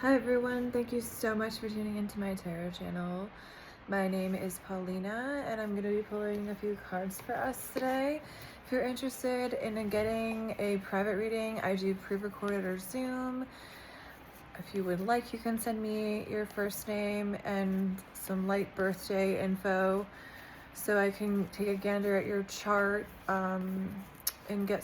Hi everyone, thank you so much for tuning into my tarot channel. My name is Paulina and I'm going to be pulling a few cards for us today. If you're interested in getting a private reading, I do pre-recorded or Zoom. If you would like, you can send me your first name and some light birthday info so I can take a gander at your chart and get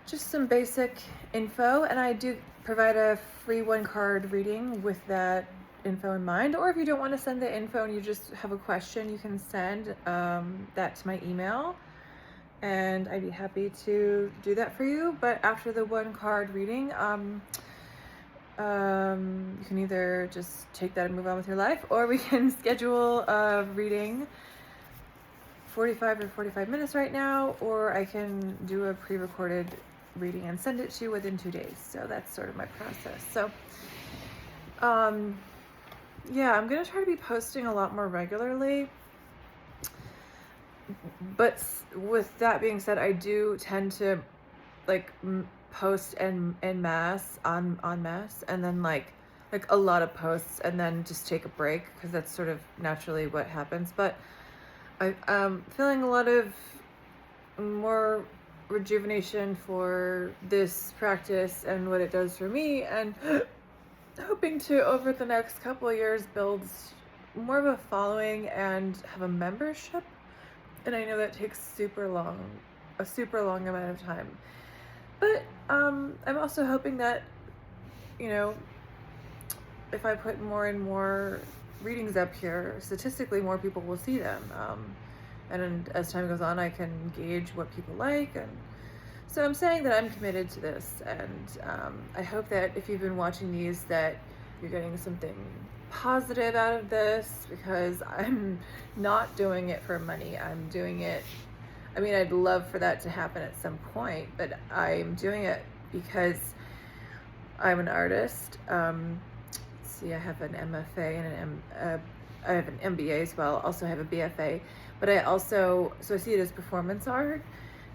just some basic info, and I do provide a free one card reading with that info in mind. Or if you don't want to send the info and you just have a question, you can send that to my email and I'd be happy to do that for you. But after the one card reading, you can either just take that and move on with your life, or we can schedule a reading 45 minutes right now, or I can do a pre-recorded reading and send it to you within 2 days. So that's sort of my process. So yeah, I'm gonna try to be posting a lot more regularly, but with that being said, I do tend to like post en masse on masse, and then like a lot of posts and then just take a break, because that's sort of naturally what happens. But I'm feeling a lot of more rejuvenation for this practice and what it does for me, and hoping to, over the next couple of years, build more of a following and have a membership. And I know that takes a super long amount of time, but I'm also hoping that, you know, if I put more and more readings up here, statistically more people will see them. And as time goes on, I can gauge what people like. And so I'm saying that I'm committed to this, and I hope that if you've been watching these, that you're getting something positive out of this, because I'm not doing it for money. I'm doing it, I mean, I'd love for that to happen at some point, but I'm doing it because I'm an artist. See, I have an MFA and I have an MBA as well. Also have a BFA, but so I see it as performance art,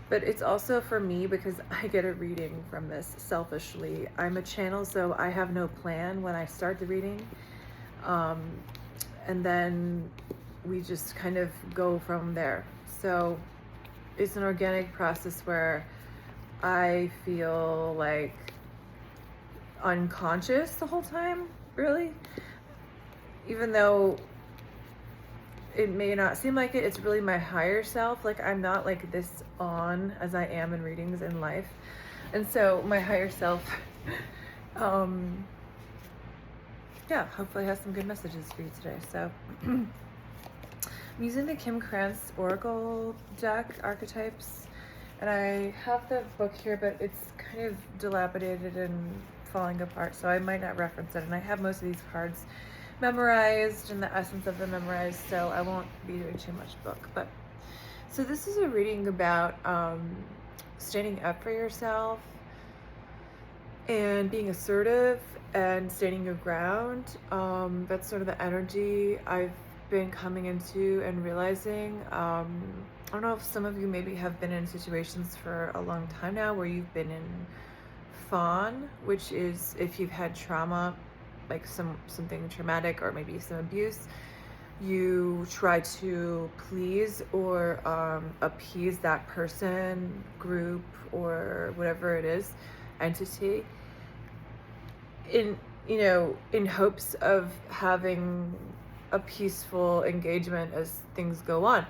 but it's also for me because I get a reading from this selfishly. I'm a channel, so I have no plan when I start the reading. And then we just kind of go from there. So it's an organic process where I feel like unconscious the whole time, really. Even though it may not seem like it, it's really my higher self. Like, I'm not like this on as I am in readings in life. And so my higher self, yeah, hopefully has some good messages for you today. So I'm using the Kim Krantz Oracle deck, Archetypes, and I have the book here, but it's kind of dilapidated and falling apart, so I might not reference it. And I have most of these cards memorized and the essence of them memorized, so I won't be doing too much book. But so this is a reading about standing up for yourself and being assertive and standing your ground. That's sort of the energy I've been coming into and realizing. I don't know if some of you maybe have been in situations for a long time now where you've been in fawn, which is if you've had trauma, like something traumatic or maybe some abuse, you try to please or appease that person, group, or whatever it is, entity, in hopes of having a peaceful engagement as things go on.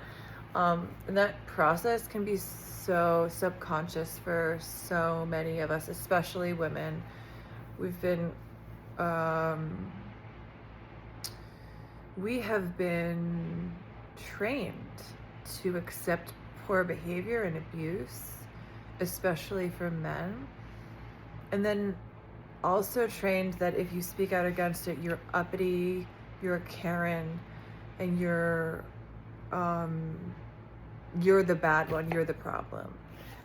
And that process can be so subconscious for so many of us, especially women. We have been trained to accept poor behavior and abuse, especially from men, and then also trained that if you speak out against it, you're uppity, you're a Karen, and you're the bad one, you're the problem.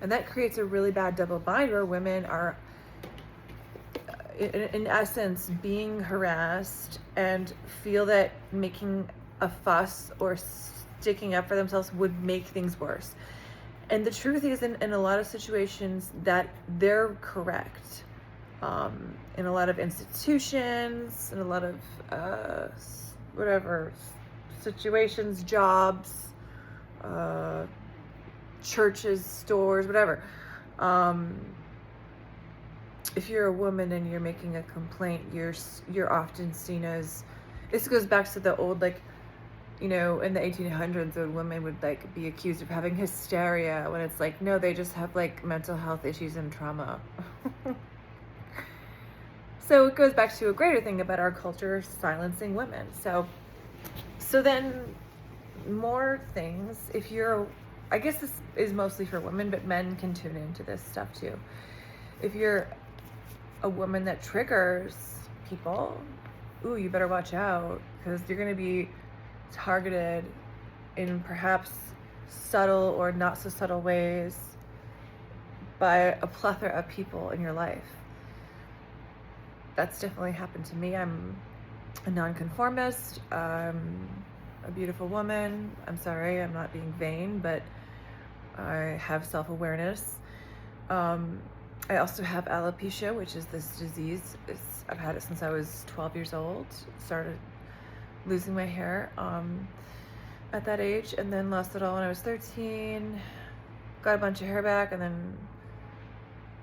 And that creates a really bad double bind where women are, in essence, being harassed and feel that making a fuss or sticking up for themselves would make things worse. And the truth is, in a lot of situations, that they're correct. in a lot of institutions, in a lot of whatever situations, jobs, churches, stores, whatever. If you're a woman and you're making a complaint, you're often seen as, this goes back to the old, like, you know, in the 1800s, a woman would like be accused of having hysteria, when it's like, no, they just have like mental health issues and trauma. So it goes back to a greater thing about our culture silencing women. So then more things, if you're, I guess this is mostly for women, but men can tune into this stuff too. If you're a woman that triggers people, ooh, you better watch out, because you're going to be targeted in perhaps subtle or not so subtle ways by a plethora of people in your life. That's definitely happened to me. I'm a nonconformist. I'm a beautiful woman. I'm sorry, I'm not being vain, but I have self-awareness. I also have alopecia, which is this disease. I've had it since I was 12 years old. Started losing my hair at that age, and then lost it all when I was 13. Got a bunch of hair back, and then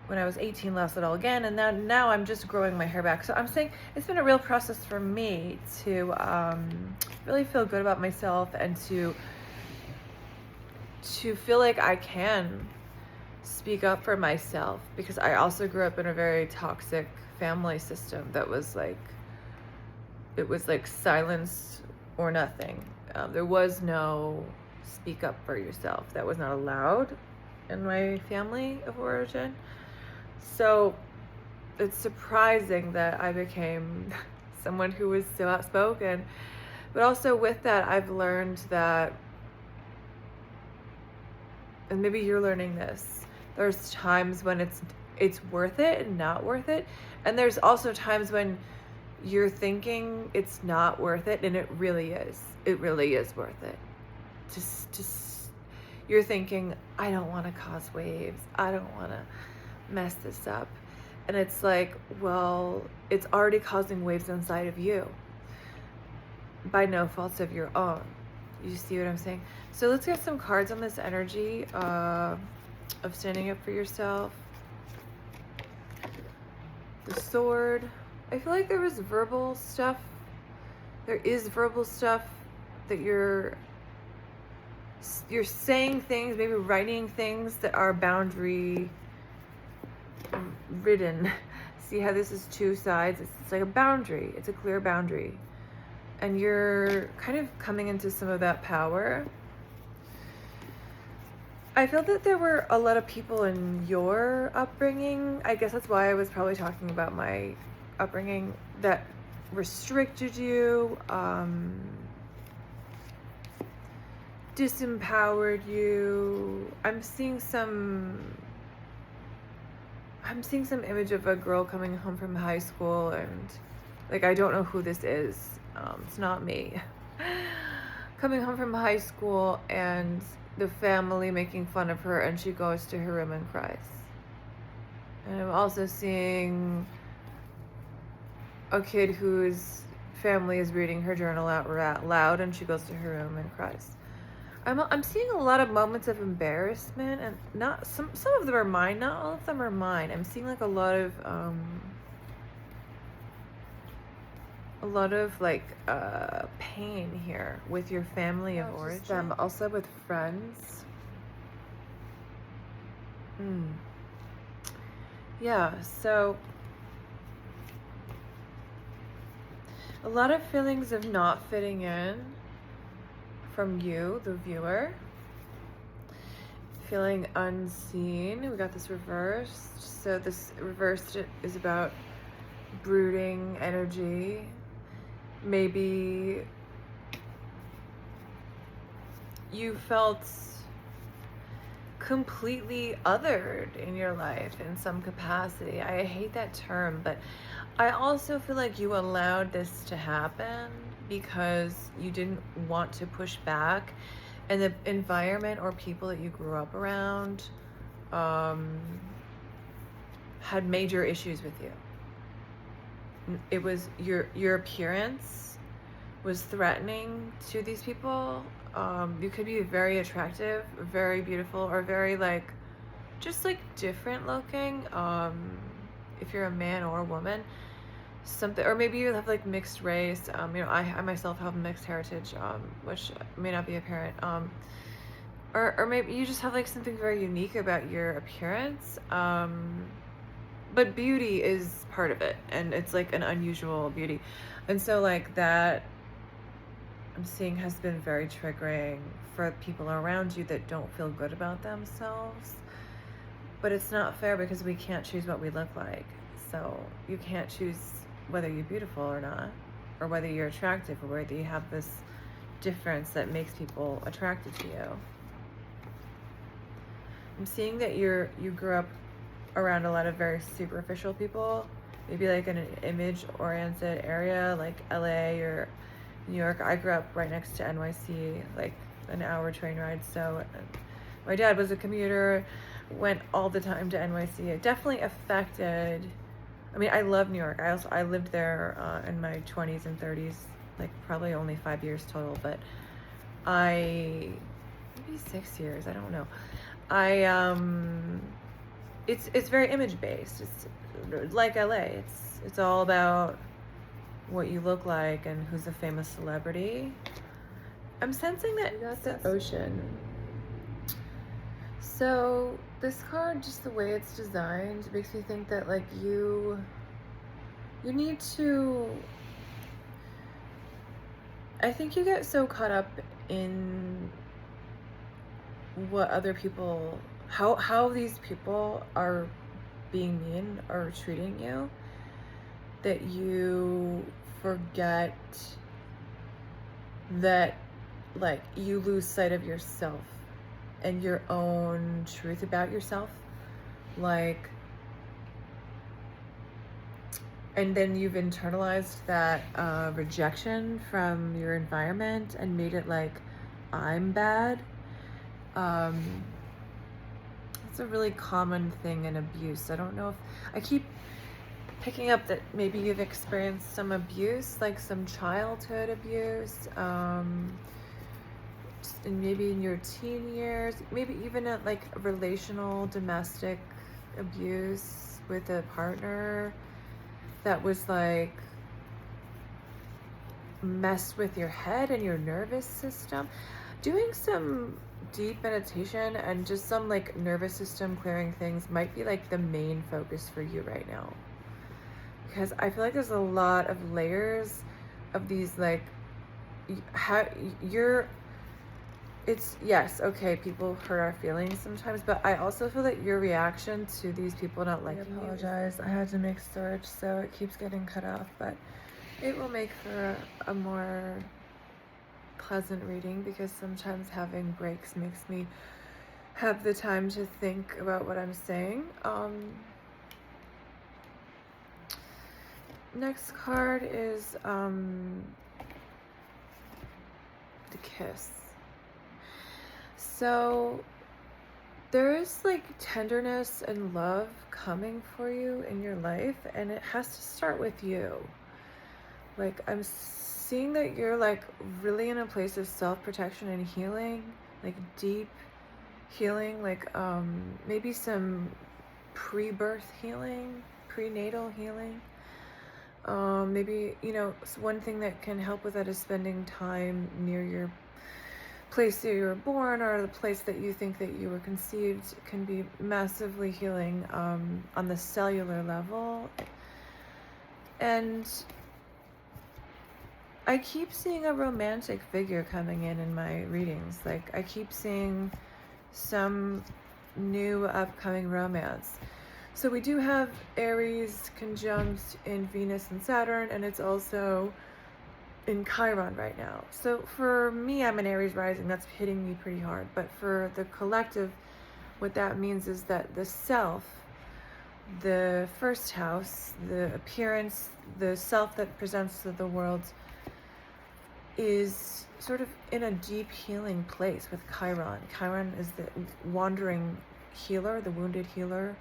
when I was 18, lost it all again, and now I'm just growing my hair back. So I'm saying it's been a real process for me to really feel good about myself, and to feel like I can speak up for myself, because I also grew up in a very toxic family system that was like, it was like silence or nothing. There was no speak up for yourself. That was not allowed in my family of origin. So it's surprising that I became someone who was so outspoken. But also with that, I've learned that, and maybe you're learning this, there's times when it's worth it and not worth it. And there's also times when you're thinking it's not worth it, and it really is. It really is worth it. Just you're thinking, I don't want to cause waves. I don't want to mess this up. And it's like, well, it's already causing waves inside of you by no faults of your own. You see what I'm saying? So let's get some cards on this energy of standing up for yourself. The Sword. I feel like there was verbal stuff. There is verbal stuff that you're saying things, maybe writing things that are boundary ridden. See how this is two sides? It's like a boundary. It's a clear boundary. And you're kind of coming into some of that power. I feel that there were a lot of people in your upbringing. I guess that's why I was probably talking about my upbringing that restricted you, disempowered you. I'm seeing some image of a girl coming home from high school, and like, I don't know who this is. It's not me. Coming home from high school and the family making fun of her, and she goes to her room and cries. And I'm also seeing a kid whose family is reading her journal out loud, and she goes to her room and cries. I'm seeing a lot of moments of embarrassment, and not some of them are mine, not all of them are mine. I'm seeing like a lot of like pain here with your family of origin. Also with friends. Yeah, so a lot of feelings of not fitting in from you, the viewer. Feeling unseen. We got this reversed. So this reversed is about brooding energy. Maybe you felt completely othered in your life in some capacity. I hate that term, but I also feel like you allowed this to happen because you didn't want to push back, and the environment or people that you grew up around had major issues with you. it was your appearance was threatening to these people. You could be very attractive, very beautiful, or very like just like different looking. If you're a man or a woman, something, or maybe you have like mixed race. I myself have mixed heritage, which may not be apparent. Or maybe you just have like something very unique about your appearance. But beauty is part of it, and it's like an unusual beauty, and so like that I'm seeing has been very triggering for people around you that don't feel good about themselves. But it's not fair because we can't choose what we look like. So you can't choose whether you're beautiful or not, or whether you're attractive, or whether you have this difference that makes people attracted to you. I'm seeing that you grew up around a lot of very superficial people, maybe like in an image-oriented area like LA or New York. I grew up right next to NYC, like an hour train ride. So my dad was a commuter, went all the time to NYC. It definitely affected. I mean, I love New York. I lived there in my 20s and 30s, like probably only 5 years total, but maybe 6 years. I don't know. It's very image based. It's like LA. It's all about what you look like and who's a famous celebrity. I'm sensing that that's the Ocean. So this card, just the way it's designed, makes me think that like you need to. I think you get so caught up in what other people, how these people are being mean or treating you, that you forget that like you lose sight of yourself and your own truth about yourself, like, and then you've internalized that rejection from your environment and made it like I'm bad. It's a really common thing in abuse. I don't know if I keep picking up that maybe you've experienced some abuse, like some childhood abuse, and maybe in your teen years, maybe even at like relational domestic abuse with a partner that was like messed with your head and your nervous system. Doing some deep meditation and just some like nervous system clearing things might be like the main focus for you right now, because I feel like there's a lot of layers of these like it's yes, okay, people hurt our feelings sometimes, but I also feel that your reaction to these people not liking you. I apologize, I had to make storage, so it keeps getting cut off, but it will make for a more pleasant reading, because sometimes having breaks makes me have the time to think about what I'm saying. Next card is the Kiss. So there is like tenderness and love coming for you in your life, and it has to start with you. Like I'm seeing that you're like really in a place of self-protection and healing, like deep healing, like maybe some pre-birth healing, prenatal healing. Maybe, one thing that can help with that is spending time near your place that you were born, or the place that you think that you were conceived, can be massively healing on the cellular level. And I keep seeing a romantic figure coming in my readings. Like I keep seeing some new upcoming romance. So we do have Aries conjunct in Venus and Saturn, and it's also in Chiron right now. So for me, I'm an Aries rising, that's hitting me pretty hard. But for the collective, what that means is that the self, the first house, the appearance, the self that presents to the world, is sort of in a deep healing place with Chiron. Chiron is the wandering healer, the wounded healer.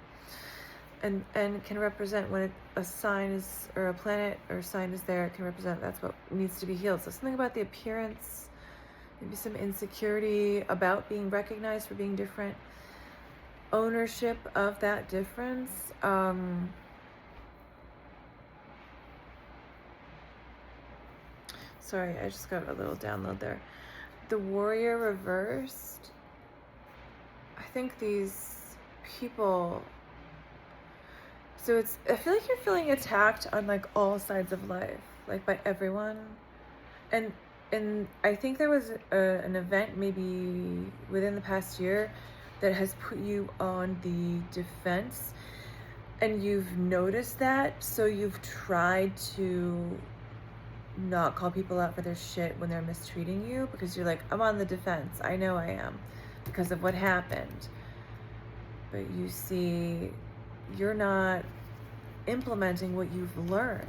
and can represent when a sign is, or a planet or sign is there, it can represent that's what needs to be healed. So something about the appearance, maybe some insecurity about being recognized for being different, ownership of that difference. Sorry, I just got a little download there. The Warrior reversed. I think these people, so it's, I feel like you're feeling attacked on like all sides of life, like by everyone. And I think there was an event maybe within the past year that has put you on the defense, and you've noticed that, so you've tried to not call people out for their shit when they're mistreating you, because you're like, I'm on the defense. I know I am because of what happened. But you see, you're not implementing what you've learned.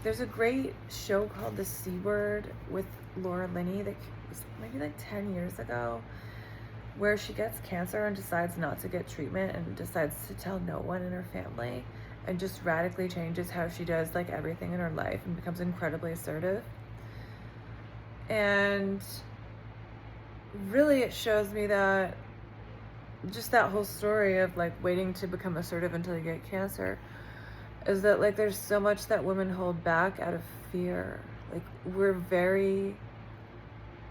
There's a great show called The C Word with Laura Linney that was maybe like 10 years ago, where she gets cancer and decides not to get treatment and decides to tell no one in her family, and just radically changes how she does like everything in her life and becomes incredibly assertive. And really it shows me that just that whole story of like waiting to become assertive until you get cancer is that like there's so much that women hold back out of fear. Like we're very,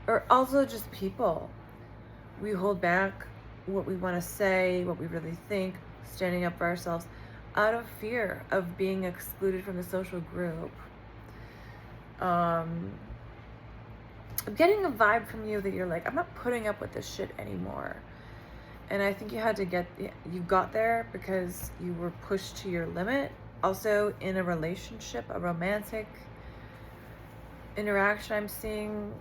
or also just people, we hold back what we want to say, what we really think, standing up for ourselves out of fear of being excluded from the social group. I'm getting a vibe from you that you're like, I'm not putting up with this shit anymore. And I think you had to you got there because you were pushed to your limit. Also in a relationship, a romantic interaction I'm seeing,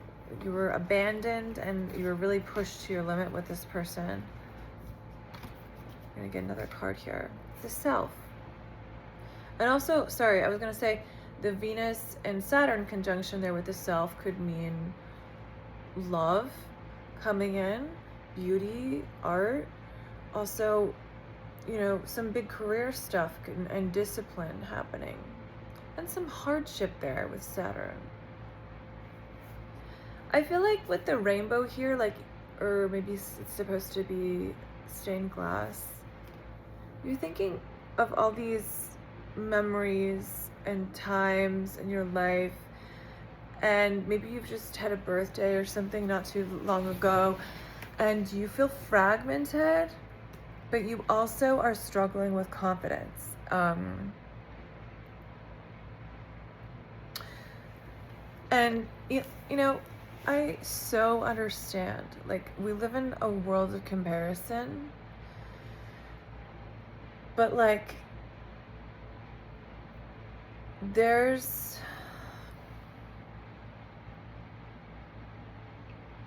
you were abandoned and you were really pushed to your limit with this person. I'm gonna get another card here. The Self. And also, sorry, I was gonna say the Venus and Saturn conjunction there with the Self could mean love coming in, beauty, art, also, you know, some big career stuff and discipline happening, and some hardship there with Saturn. I feel like with the rainbow here, like, or maybe it's supposed to be stained glass, you're thinking of all these memories and times in your life, and maybe you've just had a birthday or something not too long ago, and you feel fragmented, but you also are struggling with confidence. And you know, I so understand. Like, we live in a world of comparison, but like, there's,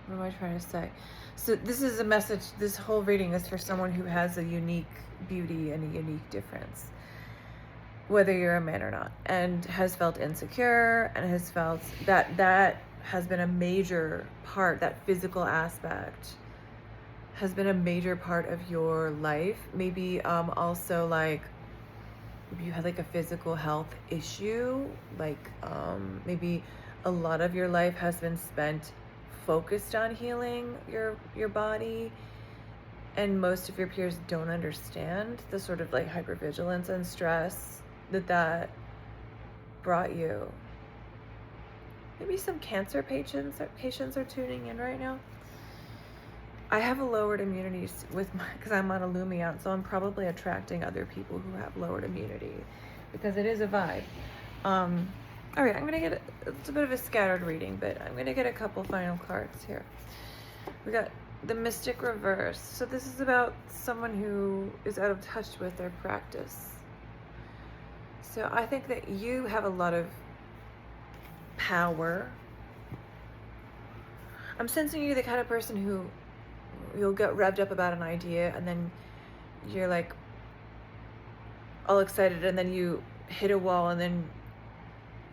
what am I trying to say? So this is a message, this whole reading is for someone who has a unique beauty and a unique difference, whether you're a man or not, and has felt insecure and has felt that has been a major part, that physical aspect has been a major part of your life. Maybe also like, maybe you had like a physical health issue, like maybe a lot of your life has been spent focused on healing your body, and most of your peers don't understand the sort of like hypervigilance and stress that brought you. Maybe some cancer patients are tuning in right now. I have a lowered immunity with because I'm on a Lumion, so I'm probably attracting other people who have lowered immunity, because it is a vibe. All right, I'm gonna get it's a bit of a scattered reading, but I'm gonna get a couple final cards here. We got the Mystic reverse. So this is about someone who is out of touch with their practice. So I think that you have a lot of power. I'm sensing you're the kind of person who you'll get revved up about an idea, and then you're like all excited, and then you hit a wall, and then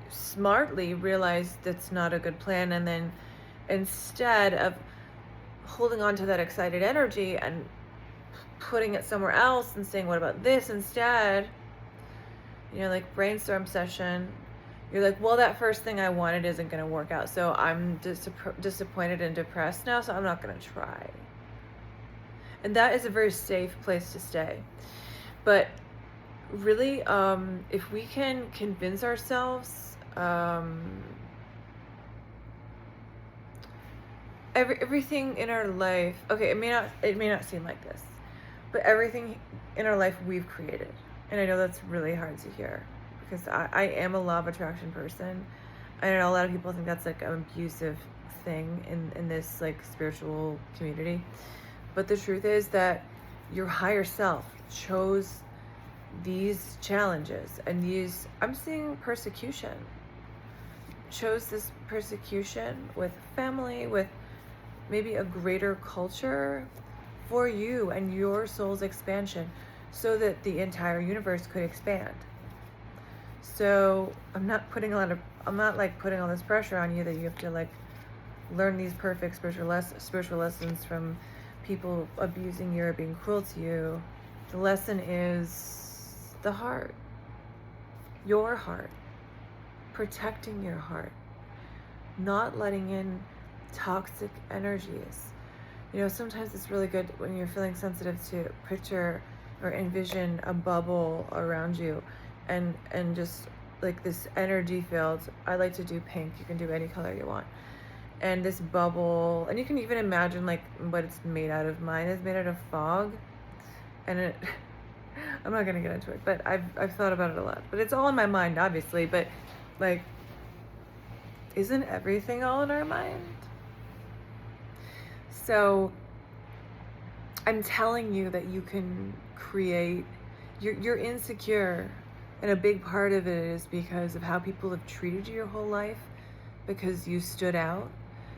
smartly realize that's not a good plan, and then instead of holding on to that excited energy and putting it somewhere else and saying, what about this instead? Like brainstorm session, you're like, well, that first thing I wanted isn't going to work out, so I'm disappointed and depressed now, so I'm not going to try. And that is a very safe place to stay. But really, if we can convince ourselves, everything in our life, okay, it may not seem like this, but everything in our life we've created. And I know that's really hard to hear, because I am a law of attraction person. I know a lot of people think that's like an abusive thing in this like spiritual community. But the truth is that your higher self chose these challenges and I'm seeing persecution. Chose this persecution with family, with maybe a greater culture for you and your soul's expansion, so that the entire universe could expand. So I'm not putting all this pressure on you that you have to like learn these perfect spiritual lessons from people abusing you or being cruel to you. The lesson is the heart, your heart, protecting your heart, not letting in toxic energies. Sometimes it's really good when you're feeling sensitive to picture or envision a bubble around you and just like this energy field. I like to do pink. You can do any color you want. And this bubble, and you can even imagine like what it's made out of. Mine is made out of fog, and I'm not gonna get into it, but I've thought about it a lot. But it's all in my mind, obviously. But like, isn't everything all in our mind? So I'm telling you that you can create. You're insecure, and a big part of it is because of how people have treated you your whole life, because you stood out.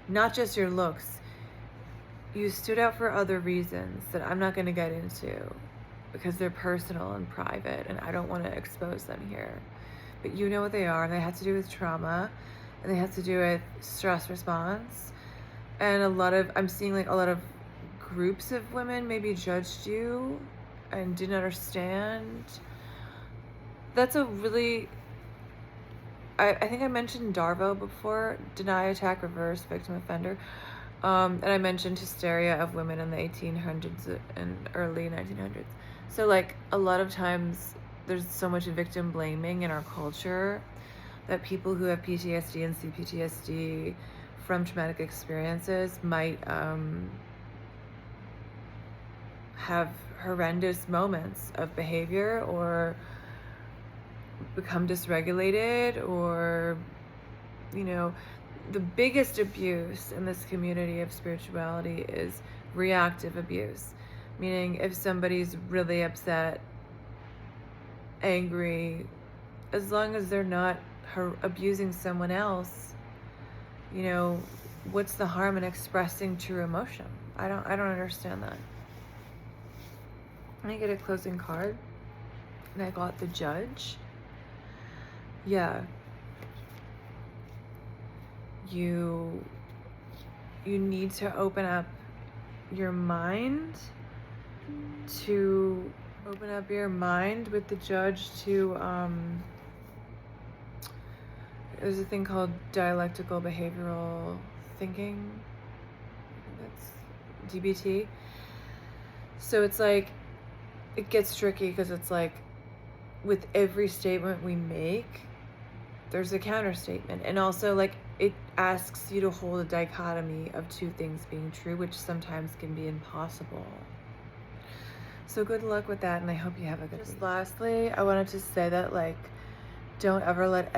Not just your looks. You stood out for other reasons that I'm not going to get into, because they're personal and private, and I don't want to expose them here. But you know what they are, and they have to do with trauma, and they have to do with stress response. And I'm seeing like a lot of groups of women maybe judged you and didn't understand. That's a really, I think I mentioned DARVO before, deny, attack, reverse, victim, offender. And I mentioned hysteria of women in the 1800s and early 1900s. So like a lot of times there's so much victim blaming in our culture that people who have PTSD and CPTSD from traumatic experiences might have horrendous moments of behavior or become dysregulated, or the biggest abuse in this community of spirituality is reactive abuse, meaning if somebody's really upset, angry, as long as they're not abusing someone else, what's the harm in expressing true emotion? I don't understand that. I get a closing card, and I got the Judge. Yeah. You need to open up your mind with the Judge to there's a thing called dialectical behavioral thinking. That's DBT. So it's like, it gets tricky because it's like with every statement we make, there's a counter statement. And also like it asks you to hold a dichotomy of two things being true, which sometimes can be impossible. So good luck with that, and I hope you have a good week. Lastly, I wanted to say that like, don't ever let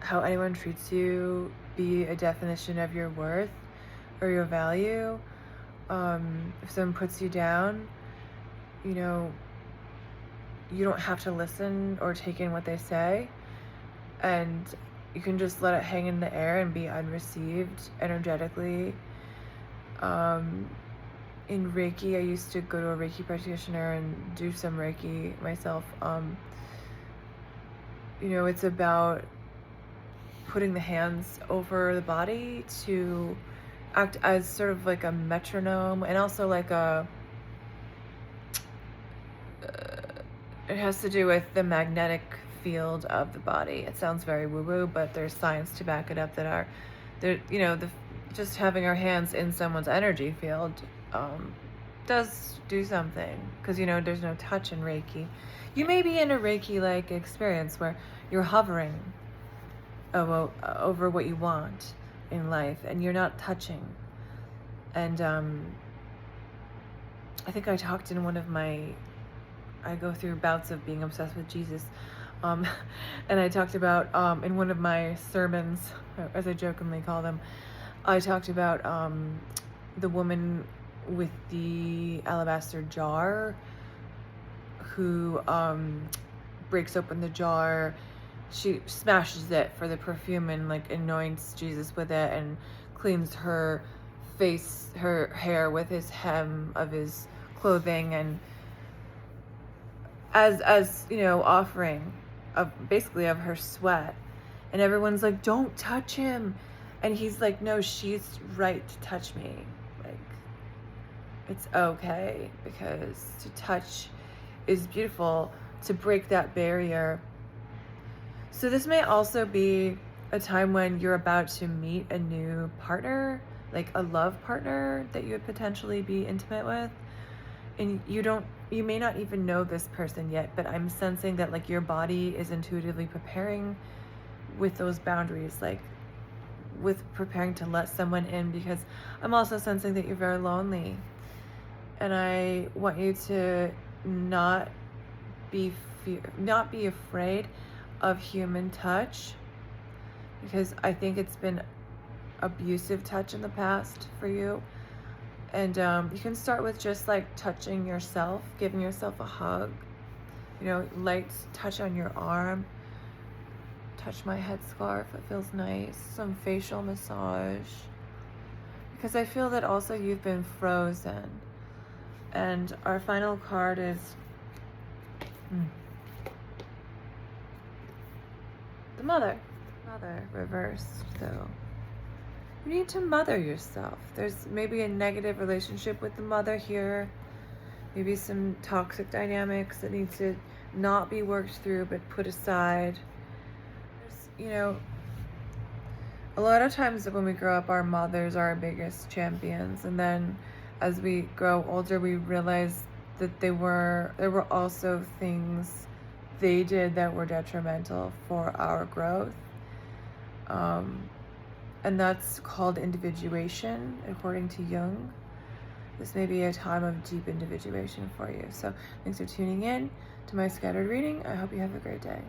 how anyone treats you be a definition of your worth or your value. If someone puts you down, you don't have to listen or take in what they say, and you can just let it hang in the air and be unreceived energetically. In Reiki, I used to go to a Reiki practitioner and do some Reiki myself. It's about putting the hands over the body to act as sort of like a metronome, and also like a It has to do with the magnetic field of the body. It sounds very woo-woo, but there's science to back it up that are there, you know, the just having our hands in someone's energy field does do something, because you know there's no touch in Reiki. You may be in a Reiki like experience where you're hovering over what you want in life and you're not touching. And I think I talked in one of my, I go through bouts of being obsessed with Jesus. And I talked about, in one of my sermons, as I jokingly call them, I talked about the woman with the alabaster jar who breaks open the jar. She smashes it for the perfume and like anoints Jesus with it and cleans her face, her hair with his hem of his clothing, and as you know, offering of basically of her sweat. And everyone's like, don't touch him, and he's like, no, she's right to touch me. Like, it's okay, because to touch is beautiful, to break that barrier. So this may also be a time when you're about to meet a new partner, like a love partner that you would potentially be intimate with. And you may not even know this person yet, but I'm sensing that like your body is intuitively preparing with those boundaries, like with preparing to let someone in, because I'm also sensing that you're very lonely. And I want you to not be afraid of human touch, because I think it's been abusive touch in the past for you. And you can start with just like touching yourself, giving yourself a hug, you know, light touch on your arm, touch my headscarf, it feels nice, some facial massage, because I feel that also you've been frozen. And our final card is the Mother reversed. So you need to mother yourself. There's maybe a negative relationship with the mother here, maybe some toxic dynamics that need to not be worked through but put aside. There's, you know, a lot of times when we grow up, our mothers are our biggest champions, and then as we grow older we realize that there were also things they did that were detrimental for our growth. And that's called individuation, according to Jung. This may be a time of deep individuation for you. So thanks for tuning in to my scattered reading. I hope you have a great day.